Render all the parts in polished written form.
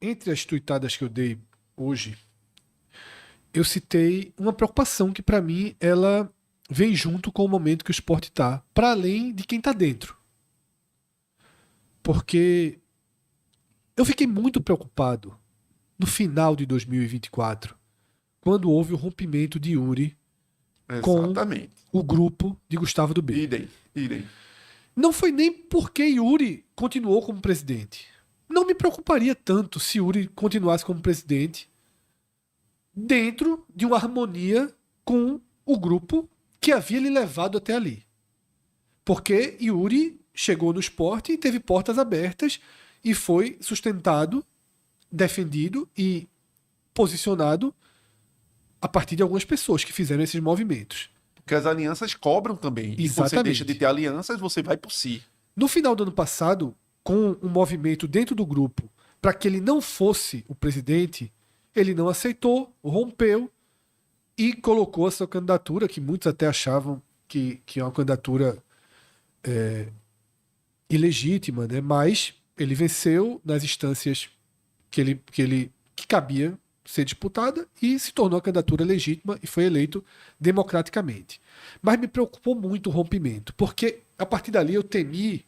entre as tuitadas que eu dei hoje, eu citei uma preocupação que, para mim, ela vem junto com o momento que o esporte está, para além de quem está dentro. Porque eu fiquei muito preocupado no final de 2024, quando houve o rompimento de Yuri Exatamente. com o grupo de Gustavo do B. Idem. Não foi nem porque Yuri continuou como presidente. Não me preocuparia tanto se Yuri continuasse como presidente dentro de uma harmonia com o grupo que havia lhe levado até ali. Porque Yuri chegou no esporte e teve portas abertas e foi sustentado, defendido e posicionado a partir de algumas pessoas que fizeram esses movimentos. Porque as alianças cobram também. E se você deixa de ter alianças, você vai por si. No final do ano passado, com um movimento dentro do grupo para que ele não fosse o presidente, ele não aceitou, rompeu e colocou a sua candidatura, que muitos até achavam que é uma candidatura ilegítima, né? Mas ele venceu nas instâncias que cabia ser disputada e se tornou a candidatura legítima e foi eleito democraticamente. Mas me preocupou muito o rompimento, porque a partir dali eu temi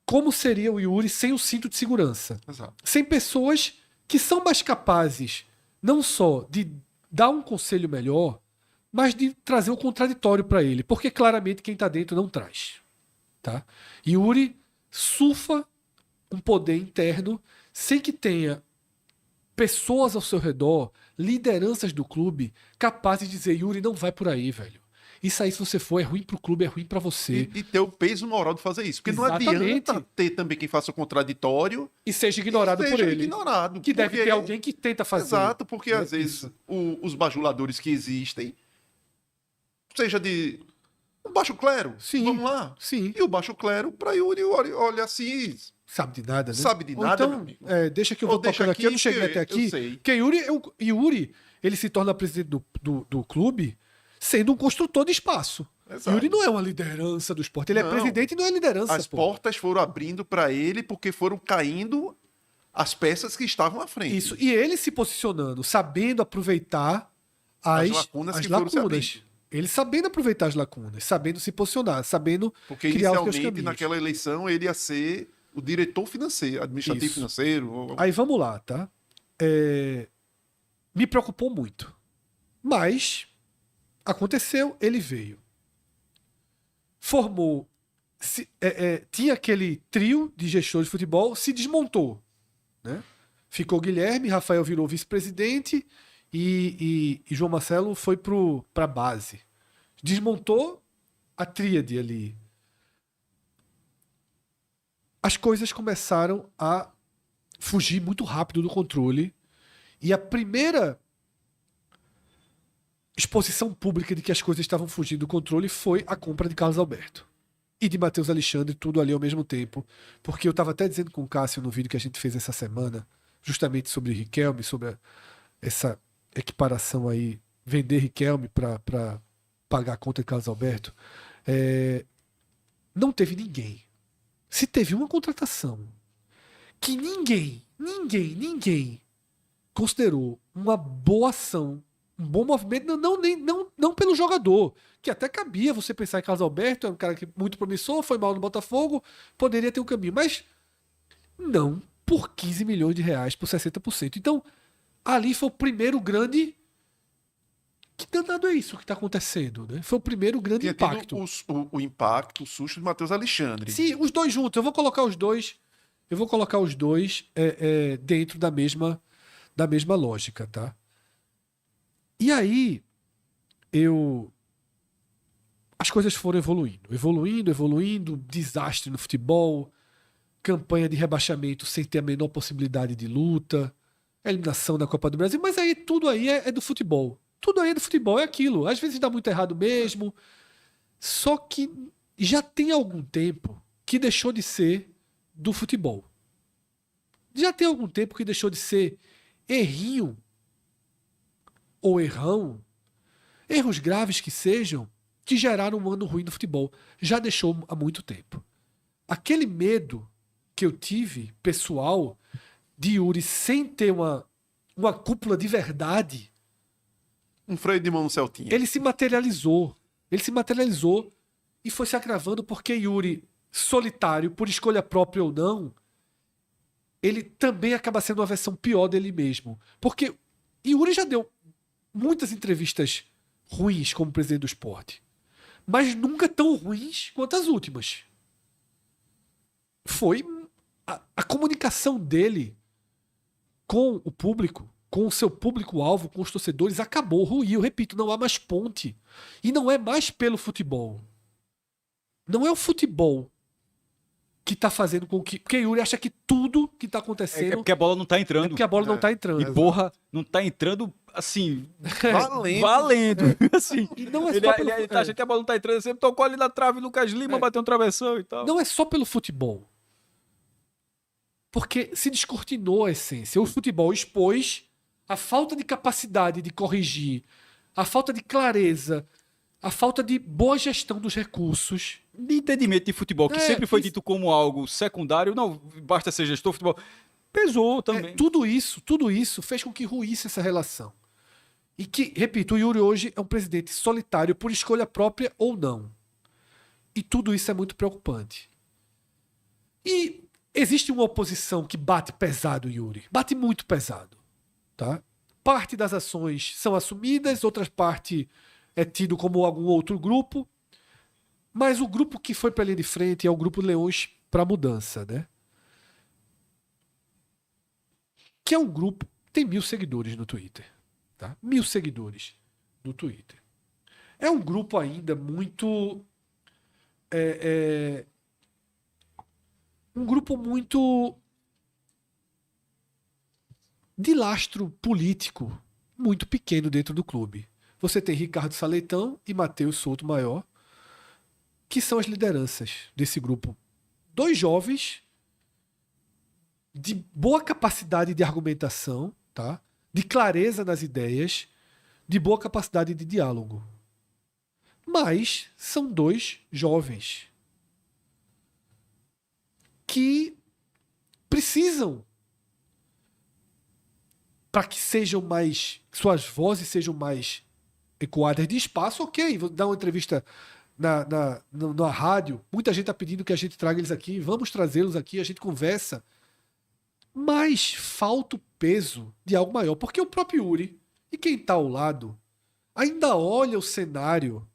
como seria o Yuri sem o cinto de segurança. Exato. Sem pessoas que são mais capazes não só de dar um conselho melhor, mas de trazer o contraditório para ele, porque claramente quem está dentro não traz. Tá? Yuri surfa um poder interno sem que tenha pessoas ao seu redor, lideranças do clube, capazes de dizer: Yuri, não vai por aí, velho. Isso aí, se você for, é ruim pro clube, é ruim pra você. E ter o peso moral de fazer isso. Porque Exatamente. não adianta ter também quem faça o contraditório e seja ignorado por ele. Ignorado. Que deve ter alguém que tenta fazer. Exato, porque às vezes os bajuladores que existem, seja de um baixo clero, sim, vamos lá. Sim. E o baixo clero, pra Yuri, olha assim... Sabe de nada, né? Sabe de nada, então, meu amigo. Deixa que eu vou tocando aqui, eu não cheguei até aqui. Porque Yuri, ele se torna presidente do clube sendo um construtor de espaço. Exato. Yuri não é uma liderança do esporte, ele é presidente e não é liderança. As portas foram abrindo para ele porque foram caindo as peças que estavam à frente. Isso, e ele se posicionando, sabendo aproveitar as lacunas. Ele sabendo aproveitar as lacunas, sabendo se posicionar, sabendo porque criar os seus inicialmente, caminhos. naquela eleição, ele ia ser o diretor financeiro, administrativo financeiro. Aí vamos lá, tá? Me preocupou muito. Mas aconteceu, ele veio. Formou. Tinha aquele trio de gestores de futebol, se desmontou. Né? Ficou Guilherme, Rafael virou vice-presidente e João Marcelo foi para a base. Desmontou a tríade ali. As coisas começaram a fugir muito rápido do controle e a primeira exposição pública de que as coisas estavam fugindo do controle foi a compra de Carlos Alberto e de Matheus Alexandre, tudo ali ao mesmo tempo, porque eu estava até dizendo com o Cássio no vídeo que a gente fez essa semana, justamente sobre Riquelme, sobre essa equiparação aí, vender Riquelme para pagar a conta de Carlos Alberto. Não teve ninguém. Se teve uma contratação que ninguém considerou uma boa ação, um bom movimento, não pelo jogador, que até cabia você pensar em Carlos Alberto, é um cara que muito promissor, foi mal no Botafogo, poderia ter um caminho, mas não por 15 milhões de reais, por 60%. Então, ali foi o primeiro grande... Que danado é isso que está acontecendo, né? Foi o primeiro grande impacto. O impacto, o susto de Matheus Alexandre. Sim, os dois juntos. Eu vou colocar os dois dentro da mesma lógica, tá? E aí, as coisas foram evoluindo, desastre no futebol, campanha de rebaixamento sem ter a menor possibilidade de luta, eliminação da Copa do Brasil, mas aí tudo aí é do futebol. Tudo aí é do futebol, é aquilo. Às vezes dá muito errado mesmo. Só que já tem algum tempo que deixou de ser do futebol. Já tem algum tempo que deixou de ser errinho ou errão, erros graves que sejam, que geraram um ano ruim no futebol. Já deixou há muito tempo. Aquele medo que eu tive, pessoal, de Yuri sem ter uma cúpula de verdade, Um freio de mão no Celtinha. ele se materializou. Ele se materializou e foi se agravando porque Yuri, solitário, por escolha própria ou não, ele também acaba sendo uma versão pior dele mesmo. Porque Yuri já deu muitas entrevistas ruins como presidente do esporte, mas nunca tão ruins quanto as últimas. Foi a comunicação dele com o público, com o seu público-alvo, com os torcedores, acabou, ruiu. Repito, não há mais ponte. E não é mais pelo futebol. Não é o futebol que tá fazendo com que... Porque Yuri acha que tudo que tá acontecendo... É porque a bola não tá entrando. É porque a bola não tá entrando. E porra, não tá entrando assim. Valendo. Valendo. Assim. E não é Ele, só pelo... ele tá achando que a bola não tá entrando, ele sempre tocou ali na trave, Lucas Lima bateu um travessão e tal. Não é só pelo futebol. Porque se descortinou a essência. O futebol expôs a falta de capacidade de corrigir, a falta de clareza, a falta de boa gestão dos recursos. De entendimento de futebol, que sempre foi isso. dito como algo secundário, não basta ser gestor, futebol. Pesou também. Tudo isso fez com que ruísse essa relação. E que, repito, o Yuri hoje é um presidente solitário por escolha própria ou não. E tudo isso é muito preocupante. E existe uma oposição que bate pesado, Yuri. Bate muito pesado. Tá? Parte das ações são assumidas, outras parte é tido como algum outro grupo. Mas o grupo que foi para a linha de frente é o grupo Leões para a Mudança, né? Que é um grupo que tem 1.000 seguidores no Twitter. Tá? 1.000 seguidores no Twitter. É um grupo ainda muito... um grupo muito de lastro político muito pequeno dentro do clube. Você tem Ricardo Saleitão e Matheus Souto Maior, que são as lideranças desse grupo. 2 jovens de boa capacidade de argumentação, tá? De clareza nas ideias, de boa capacidade de diálogo. Mas são 2 jovens que precisam, para que sejam mais, suas vozes sejam mais ecoadas de espaço, ok, vou dar uma entrevista na rádio, muita gente está pedindo que a gente traga eles aqui, vamos trazê-los aqui, a gente conversa, mas falta o peso de algo maior, porque o próprio Yuri e quem está ao lado ainda olha o cenário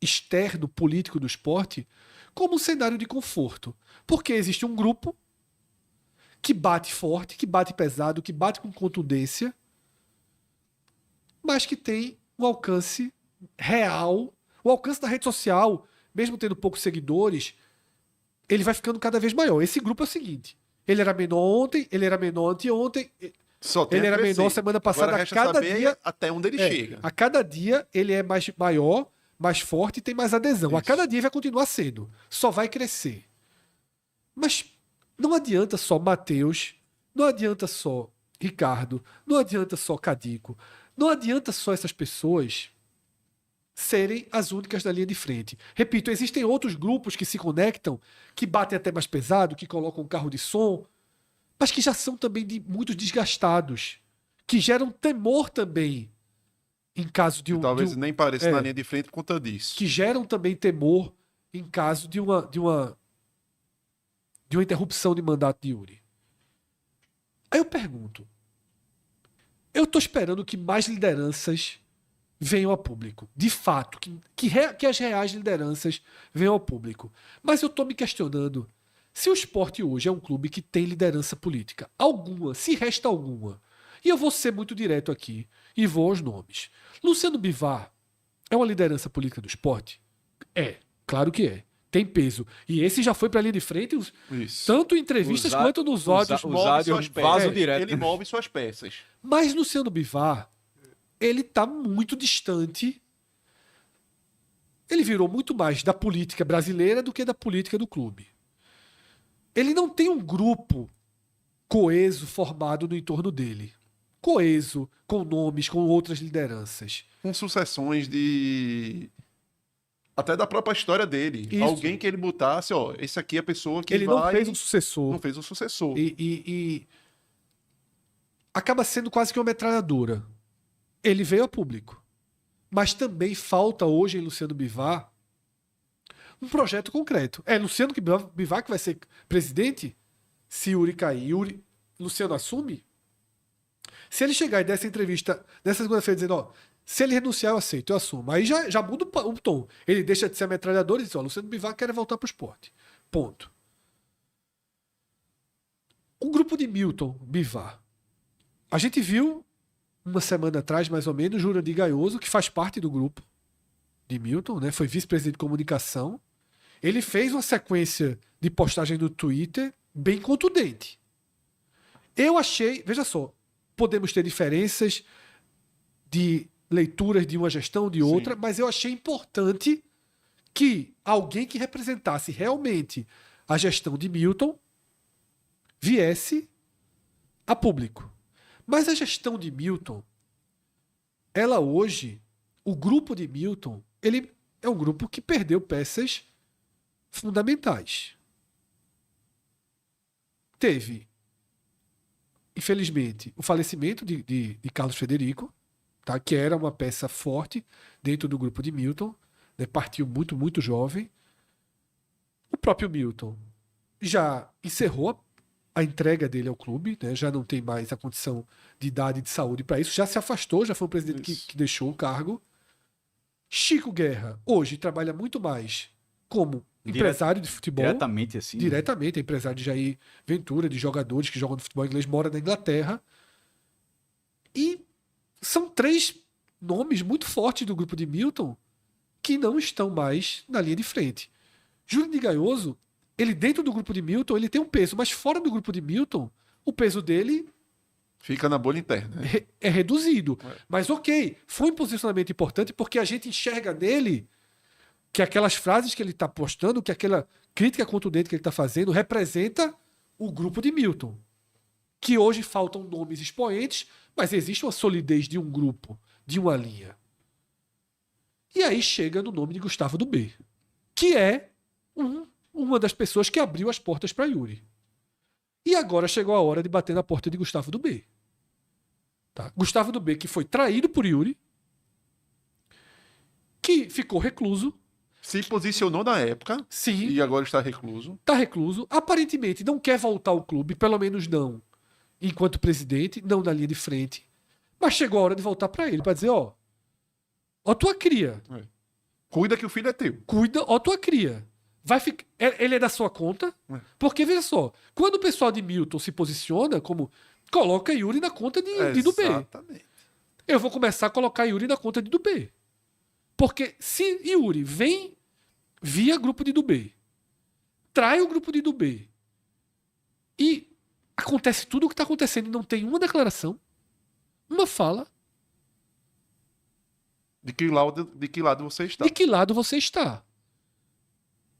externo político do esporte como um cenário de conforto, porque existe um grupo que bate forte, que bate pesado, que bate com contundência, mas que tem um alcance real. O alcance da rede social, mesmo tendo poucos seguidores, ele vai ficando cada vez maior. Esse grupo é o seguinte: ele era menor ontem, ele era menor anteontem, ele era menor semana passada. Agora A cada saber dia, até onde ele chega. a cada dia ele é maior, mais forte e tem mais adesão. A cada dia vai continuar sendo. Só vai crescer. Mas não adianta só Matheus, não adianta só Ricardo, não adianta só Cadico, não adianta só essas pessoas serem as únicas da linha de frente. Repito, existem outros grupos que se conectam, que batem até mais pesado, que colocam um carro de som, mas que já são também muito desgastados, que geram temor também em caso de um... Talvez nem pareça na linha de frente por conta disso. Que geram também temor em caso de uma interrupção de mandato de Yuri. Aí eu pergunto, eu estou esperando que mais lideranças venham a público. De fato, que as reais lideranças venham ao público. Mas eu estou me questionando se o esporte hoje é um clube que tem liderança política. Alguma, se resta alguma. E eu vou ser muito direto aqui e vou aos nomes. Luciano Bivar é uma liderança política do esporte? É, claro que é. Tem peso. E esse já foi para a linha de frente, tanto em entrevistas quanto nos ódios. Ele move suas peças. Mas Luciano Bivar, ele está muito distante. Ele virou muito mais da política brasileira do que da política do clube. Ele não tem um grupo coeso formado no entorno dele. Coeso, com nomes, com outras lideranças. Com sucessões de... até da própria história dele. Isso. Alguém que ele botasse, ó, esse aqui é a pessoa que ele vai... não fez um sucessor. Não fez um sucessor. E acaba sendo quase que uma metralhadora. Ele veio a público. Mas também falta hoje em Luciano Bivar um projeto concreto. É Luciano Bivar que vai ser presidente? Se Yuri cair, Luciano assume? Se ele chegar e der essa entrevista nessa segunda-feira dizendo, ó, se ele renunciar, eu aceito, eu assumo. Aí já muda o tom. Ele deixa de ser metralhador e diz, ó, Luciano Bivar quer voltar pro esporte. Ponto. O grupo de Milton Bivar. A gente viu uma semana atrás, mais ou menos, Jurandir Gaioso, que faz parte do grupo de Milton, né? Foi vice-presidente de comunicação. Ele fez uma sequência de postagens no Twitter bem contundente. Eu achei, veja só, podemos ter diferenças de leituras de uma gestão de outra, Sim. mas eu achei importante que alguém que representasse realmente a gestão de Milton viesse a público. Mas a gestão de Milton, ela hoje, o grupo de Milton, ele é um grupo que perdeu peças fundamentais. Teve, infelizmente, o falecimento de Carlos Frederico, tá? Que era uma peça forte dentro do grupo de Milton, né? Partiu muito, muito jovem. O próprio Milton já encerrou a entrega dele ao clube, né? Já não tem mais a condição de idade e de saúde para isso, já se afastou, já foi um presidente que deixou o cargo. Chico Guerra, hoje, trabalha muito mais como empresário de futebol. Diretamente, assim. Diretamente, é empresário de Jair Ventura, de jogadores que jogam no futebol inglês, mora na Inglaterra. E são 3 nomes muito fortes do grupo de Milton que não estão mais na linha de frente. Jurandir Gaioso, ele dentro do grupo de Milton, ele tem um peso, mas fora do grupo de Milton, o peso dele Fica na bolha interna. Né? é reduzido. Mas ok, foi um posicionamento importante porque a gente enxerga nele que aquelas frases que ele está postando, que aquela crítica contundente que ele está fazendo, representa o grupo de Milton. Que hoje faltam nomes expoentes, mas existe uma solidez de um grupo, de uma linha. E aí chega no nome de Gustavo do B, que é uma das pessoas que abriu as portas para Yuri. E agora chegou a hora de bater na porta de Gustavo do B. Tá? Gustavo do B, que foi traído por Yuri, que ficou recluso. Se posicionou na época Sim. E agora está recluso. Está recluso. Aparentemente não quer voltar ao clube, pelo menos não enquanto presidente, não na linha de frente. Mas chegou a hora de voltar para ele, para dizer, ó tua cria. Cuida que o filho é teu. Cuida, ó tua cria. Vai ficar, ele é da sua conta? Porque, veja só, quando o pessoal de Milton se posiciona como coloca Yuri na conta de do B. Exatamente. Eu vou começar a colocar Yuri na conta de do B. Porque se Yuri vem via grupo de do B, trai o grupo de do B e acontece tudo o que está acontecendo e não tem uma declaração, uma fala, De que lado você está? de que lado você está?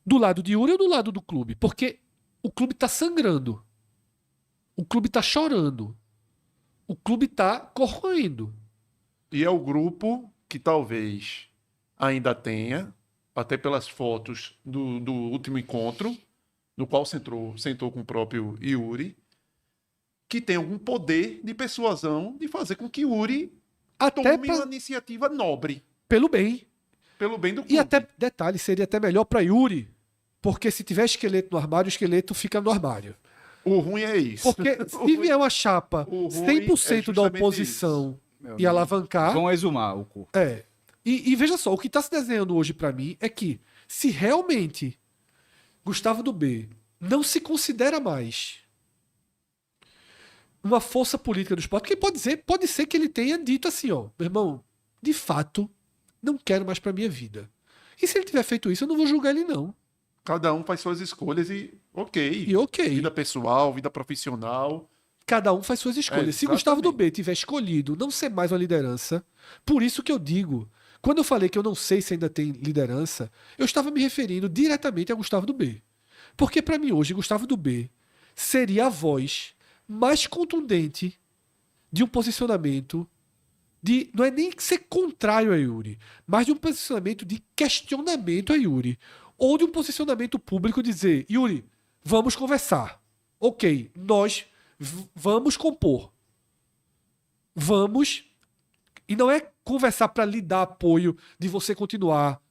Do lado de Yuri ou do lado do clube? Porque o clube está sangrando. O clube está chorando. O clube está corroendo. E é o grupo que talvez ainda tenha, até pelas fotos do último encontro, no qual sentou com o próprio Yuri, que tem algum poder de persuasão de fazer com que Yuri tome uma iniciativa nobre. Pelo bem. Pelo bem do clube. E até, detalhe, seria até melhor para Yuri, porque se tiver esqueleto no armário, o esqueleto fica no armário. O ruim é isso. Porque se vier uma chapa 100% da oposição e alavancar... Vão exumar o corpo. E veja só, o que está se desenhando hoje para mim é que se realmente Gustavo do B não se considera mais uma força política do esporte, porque pode ser que ele tenha dito assim, ó, meu irmão, de fato, não quero mais para minha vida. E se ele tiver feito isso, eu não vou julgar ele não. Cada um faz suas escolhas e ok. E ok. Vida pessoal, vida profissional. Cada um faz suas escolhas. Se Gustavo do B tiver escolhido não ser mais uma liderança, por isso que eu digo, quando eu falei que eu não sei se ainda tem liderança, eu estava me referindo diretamente a Gustavo do B. Porque para mim hoje, Gustavo do B seria a voz mais contundente de um posicionamento não é nem ser contrário a Yuri, mas de um posicionamento de questionamento a Yuri. Ou de um posicionamento público dizer, Yuri, vamos conversar. Ok, nós vamos compor. vamos... E não é conversar para lhe dar apoio de você continuar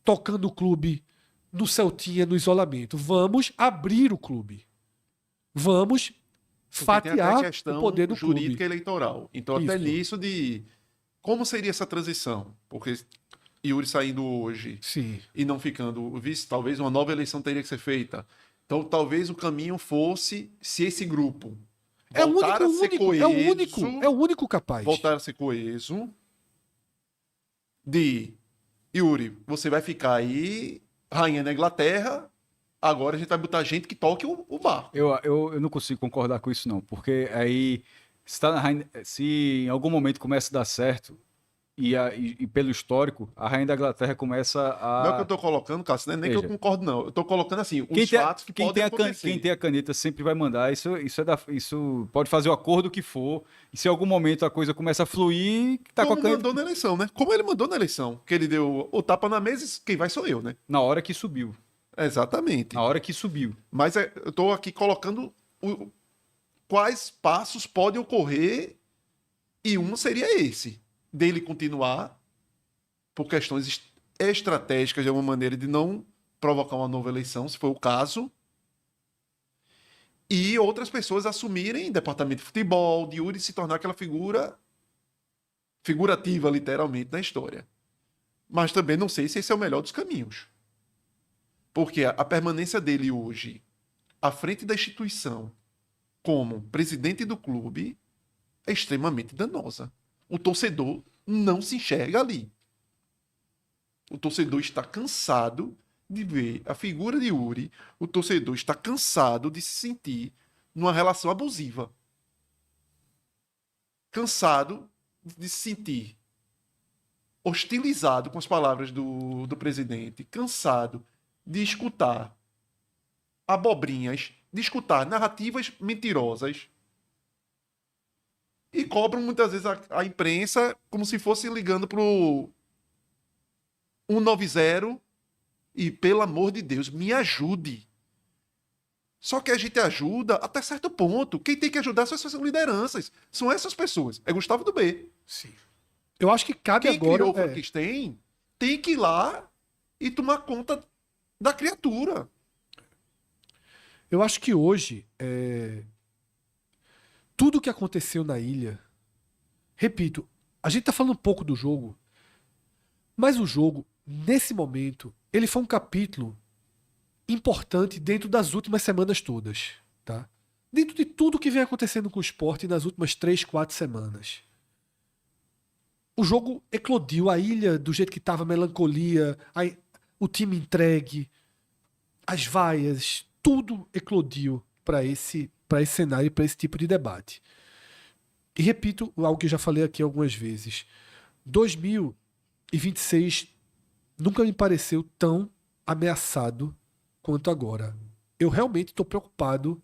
tocando o clube no Celtinha, no isolamento. Vamos abrir o clube. Vamos Porque tem até a fatiar questão o poder do jurídica clube. e eleitoral. Então, até Isso. nisso de como seria essa transição? Porque Yuri saindo hoje Sim. e não ficando vice, talvez uma nova eleição teria que ser feita. Então, talvez o caminho fosse se esse grupo É o voltar a ser é o único capaz. voltar a ser coeso, de Yuri, você vai ficar aí, rainha na Inglaterra, agora a gente vai botar gente que toque o barco. Eu não consigo concordar com isso, não. Porque aí, se em algum momento começa a dar certo, e pelo histórico, a Rainha da Inglaterra começa a... Não é o que eu tô colocando, Cássio, não é nem que eu Veja. concordo, não. Eu tô colocando assim, os Quem tem, fatos que podem acontecer. quem tem a caneta sempre vai mandar. Isso pode fazer o acordo que for. E se em algum momento a coisa começa a fluir, tá com a Como caneta mandou na eleição, né? Como ele mandou na eleição, que ele deu o tapa na mesa e quem vai sou eu, né? na hora que subiu. Exatamente. Na hora que subiu. Mas eu tô aqui colocando quais passos podem ocorrer e um seria esse, dele continuar por questões estratégicas de alguma maneira de não provocar uma nova eleição, se for o caso, e outras pessoas assumirem departamento de futebol, de Yuri se tornar aquela figura figurativa, literalmente, na história. Mas também não sei se esse é o melhor dos caminhos. Porque a permanência dele hoje à frente da instituição como presidente do clube é extremamente danosa. O torcedor não se enxerga ali. O torcedor está cansado de ver a figura de Yuri. O torcedor está cansado de se sentir numa relação abusiva. Cansado de se sentir hostilizado com as palavras do presidente. Cansado de escutar abobrinhas, de escutar narrativas mentirosas. E cobram muitas vezes a imprensa como se fosse ligando pro 190 e, pelo amor de Deus, me ajude. Só que a gente ajuda até certo ponto. Quem tem que ajudar são essas lideranças. São essas pessoas. É Gustavo do B. Sim. Eu acho que cabe Quem agora... criou o Frankenstein tem que ir lá e tomar conta da criatura. Eu acho que hoje, tudo que aconteceu na ilha, repito, a gente tá falando um pouco do jogo, mas o jogo, nesse momento, ele foi um capítulo importante dentro das últimas semanas todas, tá? Dentro de tudo que vem acontecendo com o esporte nas últimas 3, 4 semanas. O jogo eclodiu, a ilha do jeito que tava, melancolia, o time entregue, as vaias, tudo eclodiu para esse cenário, para esse tipo de debate. E repito algo que eu já falei aqui algumas vezes. 2026 nunca me pareceu tão ameaçado quanto agora. Eu realmente estou preocupado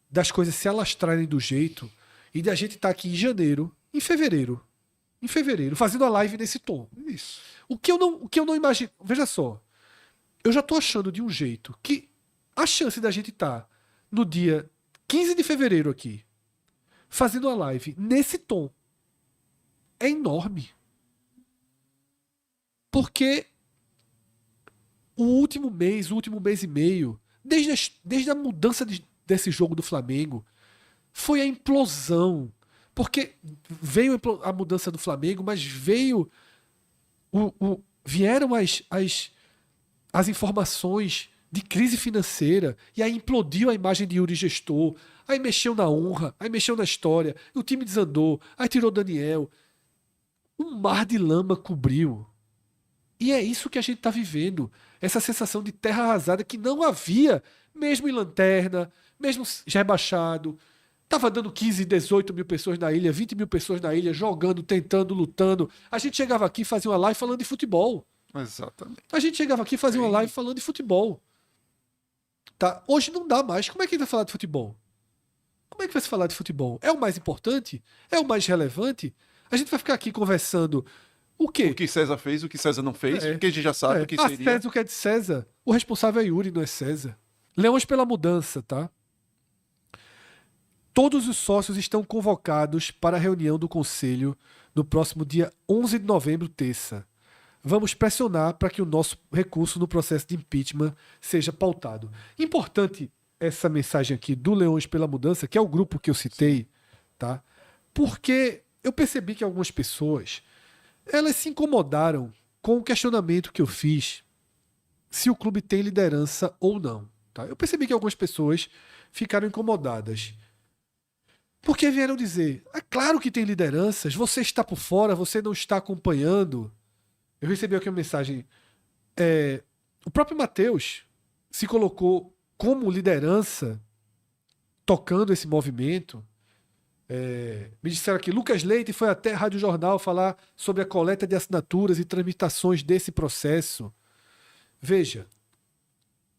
das coisas se alastrarem do jeito e da gente estar aqui em fevereiro, fazendo a live nesse tom. Isso. O que eu não imagino... Veja só, eu já estou achando de um jeito que a chance da gente estar no dia 15 de fevereiro aqui, fazendo a live nesse tom, é enorme. Porque o último mês e meio, desde a mudança desse jogo do Flamengo, foi a implosão. Porque veio a mudança do Flamengo, mas vieram as informações de crise financeira, e aí implodiu a imagem de Yuri gestor, aí mexeu na honra, aí mexeu na história, o time desandou, aí tirou Daniel. Um mar de lama cobriu. E é isso que a gente está vivendo. Essa sensação de terra arrasada que não havia, mesmo em lanterna, mesmo já rebaixado. Tava dando 15, 18 mil pessoas na ilha, 20 mil pessoas na ilha, jogando, tentando, lutando. A gente chegava aqui e fazia uma live falando de futebol. Exatamente. A gente chegava aqui e fazia uma live falando de futebol. Tá? Hoje não dá mais. Como é que a gente vai falar de futebol? Como é que vai se falar de futebol? É o mais importante? É o mais relevante? A gente vai ficar aqui conversando o quê? O que César fez, o que César não fez, porque a gente já sabe o que Ah, seria. César, o que é de César? O responsável é Yuri, não é César. Leões pela mudança, tá? Todos os sócios estão convocados para a reunião do Conselho no próximo dia 11 de novembro, terça. Vamos pressionar para que o nosso recurso no processo de impeachment seja pautado. Importante essa mensagem aqui do Leões pela Mudança, que é o grupo que eu citei, tá? Porque eu percebi que algumas pessoas elas se incomodaram com o questionamento que eu fiz se o clube tem liderança ou não. Tá? Eu percebi que algumas pessoas ficaram incomodadas. Porque vieram dizer, é claro que tem lideranças, você está por fora, você não está acompanhando. Eu recebi aqui uma mensagem. O próprio Matheus se colocou como liderança tocando esse movimento. Me disseram que Lucas Leite foi até a Rádio Jornal falar sobre a coleta de assinaturas e tramitações desse processo. Veja,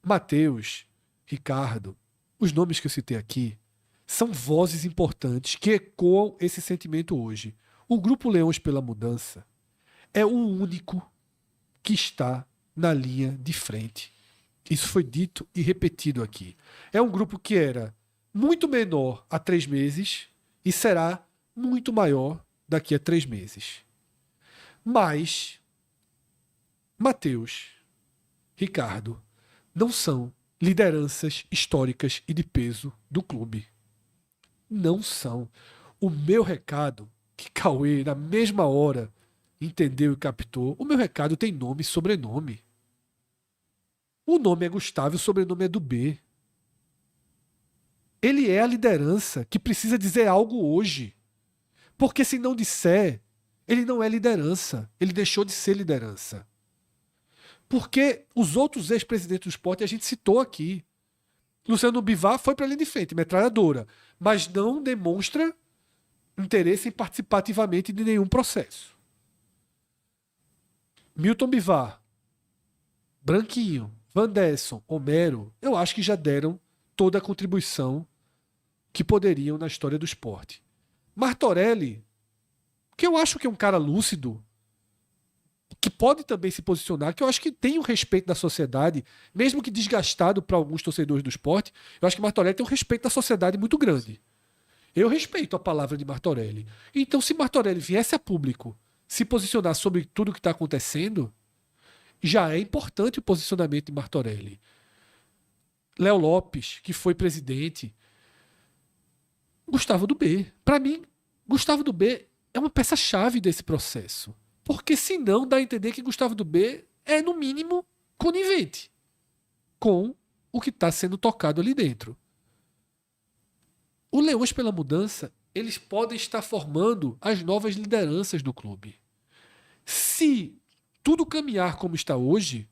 Matheus, Ricardo, os nomes que eu citei aqui são vozes importantes que ecoam esse sentimento hoje. O Grupo Leões pela Mudança é o único que está na linha de frente. Isso foi dito e repetido aqui. É um grupo que era muito menor há 3 meses e será muito maior daqui a 3 meses. Mas Matheus, Ricardo, não são lideranças históricas e de peso do clube. Não são. O meu recado, que Cauê, na mesma hora, entendeu e captou, o meu recado tem nome e sobrenome. O nome é Gustavo e o sobrenome é do B. Ele é a liderança que precisa dizer algo hoje. Porque se não disser, ele não é liderança. Ele deixou de ser liderança. Porque os outros ex-presidentes do esporte a gente citou aqui. Luciano Bivar foi para a linha de frente, metralhadora, mas não demonstra interesse em participar ativamente de nenhum processo. Milton Bivar, Branquinho, Vanderson, Homero, eu acho que já deram toda a contribuição que poderiam na história do esporte. Martorelli, que eu acho que é um cara lúcido, que pode também se posicionar, que eu acho que tem o respeito da sociedade, mesmo que desgastado para alguns torcedores do esporte, eu acho que Martorelli tem um respeito da sociedade muito grande. Eu respeito a palavra de Martorelli. Então, se Martorelli viesse a público se posicionar sobre tudo o que está acontecendo, já é importante o posicionamento de Martorelli. Léo Lopes, que foi presidente. Gustavo do B. Para mim, Gustavo do B é uma peça-chave desse processo. Porque senão dá a entender que Gustavo do B é, no mínimo, conivente com o que está sendo tocado ali dentro. O Leões pela Mudança, eles podem estar formando as novas lideranças do clube. Se tudo caminhar como está hoje,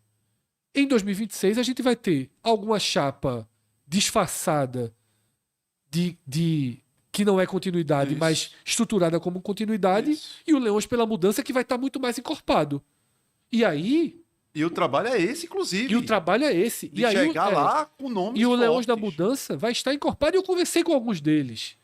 em 2026 a gente vai ter alguma chapa disfarçada de que não é continuidade, Isso. mas estruturada como continuidade, Isso. e o Leões pela Mudança que vai estar muito mais encorpado. E aí... E o trabalho é esse, inclusive. E o trabalho é esse. De e aí, chegar lá com nomes E o Leões da fortes. Mudança vai estar encorpado, e eu conversei com alguns deles.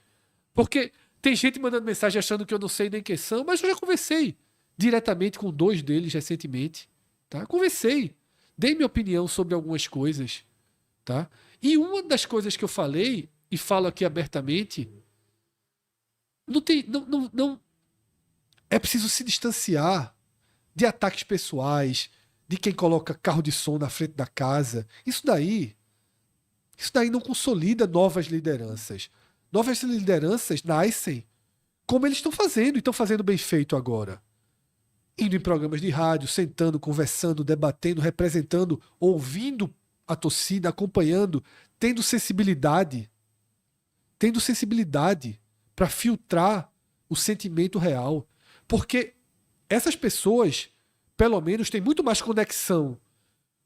Porque tem gente mandando mensagem achando que eu não sei nem quem são, mas eu já conversei diretamente com 2 deles recentemente. Tá? Conversei. Dei minha opinião sobre algumas coisas. Tá? E uma das coisas que eu falei, e falo aqui abertamente, não é preciso se distanciar de ataques pessoais, de quem coloca carro de som na frente da casa. Isso daí não consolida novas lideranças. Novas lideranças nascem como eles estão fazendo, e estão fazendo bem feito agora. Indo em programas de rádio, sentando, conversando, debatendo, representando, ouvindo a torcida, acompanhando, tendo sensibilidade para filtrar o sentimento real. Porque essas pessoas, pelo menos, têm muito mais conexão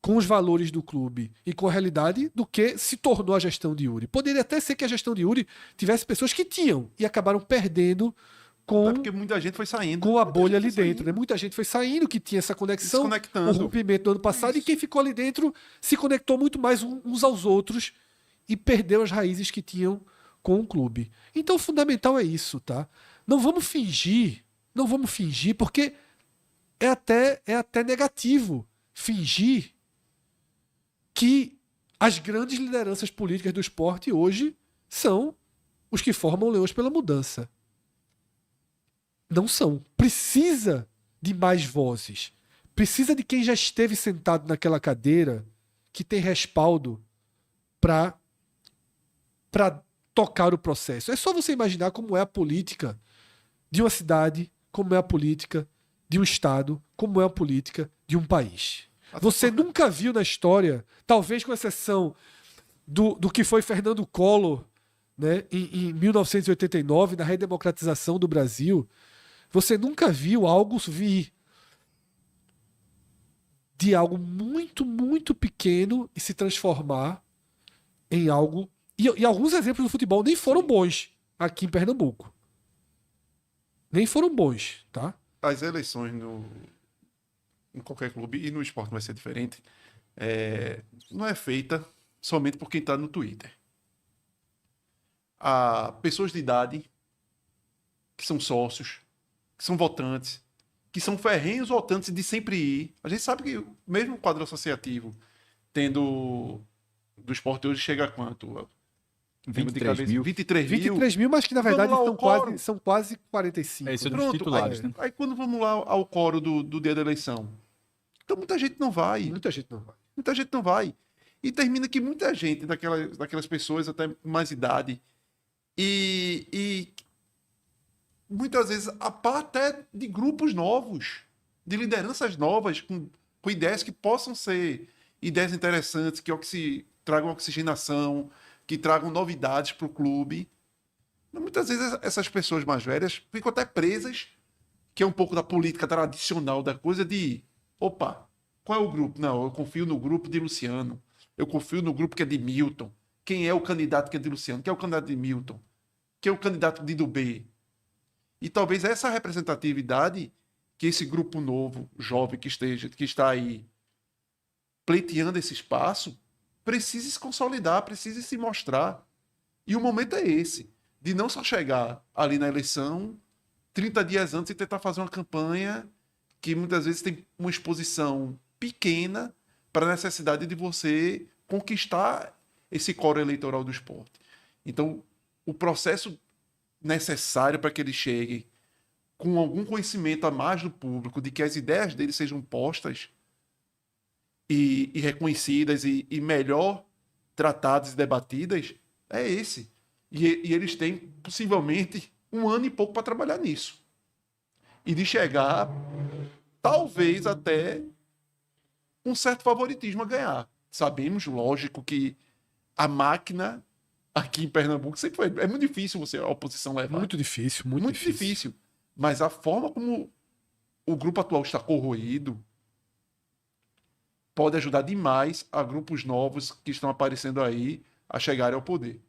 com os valores do clube e com a realidade do que se tornou a gestão de Yuri. Poderia até ser que a gestão de Yuri tivesse pessoas que tinham e acabaram perdendo com, Até porque muita gente foi saindo. com a Muita bolha gente ali foi dentro. Né? saindo. Muita gente foi saindo que tinha essa conexão, o Desconectando. rompimento do ano passado, Isso. e quem ficou ali dentro se conectou muito mais uns aos outros e perdeu as raízes que tinham com o clube. Então o fundamental é isso, tá? Não vamos fingir, porque é até negativo fingir que as grandes lideranças políticas do esporte hoje são os que formam Leões pela Mudança. Não são. Precisa de mais vozes. Precisa de quem já esteve sentado naquela cadeira, que tem respaldo para tocar o processo. É só você imaginar como é a política de uma cidade, como é a política de um estado, como é a política de um país. Você nunca viu na história, talvez com exceção do que foi Fernando Collor, né, em 1989, na redemocratização do Brasil, você nunca viu algo vir de algo muito, muito pequeno e se transformar em algo... E alguns exemplos do futebol nem foram bons aqui em Pernambuco. Nem foram bons, tá? As eleições em qualquer clube, e no esporte vai ser diferente, não é feita somente por quem está no Twitter. Há pessoas de idade que são sócios, que são votantes, que são ferrenhos votantes de sempre ir. A gente sabe que mesmo o quadro associativo, tendo do esporte hoje, chega a quanto? 23 mil. 23 mil. 23 mil, mas que na verdade Vamos lá, são quase 45. É isso né? dos titulares, né? Aí quando vamos lá ao coro do dia da eleição, então muita gente não vai. Muita gente não vai. Muita gente não vai. E termina que muita gente, daquelas pessoas até mais idade, e muitas vezes a par até de grupos novos, de lideranças novas, com ideias que possam ser ideias interessantes, que tragam oxigenação, que tragam novidades para o clube. Muitas vezes essas pessoas mais velhas ficam até presas, que é um pouco da política tradicional da coisa de, opa, qual é o grupo? Não, eu confio no grupo de Luciano, eu confio no grupo que é de Milton. Quem é o candidato que é de Luciano? Quem é o candidato de Milton? Quem é o candidato de Dubê? E talvez essa representatividade que esse grupo novo, jovem que está aí pleiteando esse espaço, precise se consolidar, precise se mostrar. E o momento é esse, de não só chegar ali na eleição 30 dias antes e tentar fazer uma campanha que muitas vezes tem uma exposição pequena para a necessidade de você conquistar esse coro eleitoral do esporte. Então, o processo necessário para que ele chegue com algum conhecimento a mais do público, de que as ideias dele sejam postas e reconhecidas e melhor tratadas e debatidas, é esse. E eles têm, possivelmente, 1 ano e pouco para trabalhar nisso. E de chegar, talvez, até um certo favoritismo a ganhar. Sabemos, lógico, que a máquina aqui em Pernambuco sempre foi... É muito difícil a oposição levar. Muito difícil, muito difícil. Mas a forma como o grupo atual está corroído pode ajudar demais a grupos novos que estão aparecendo aí a chegarem ao poder.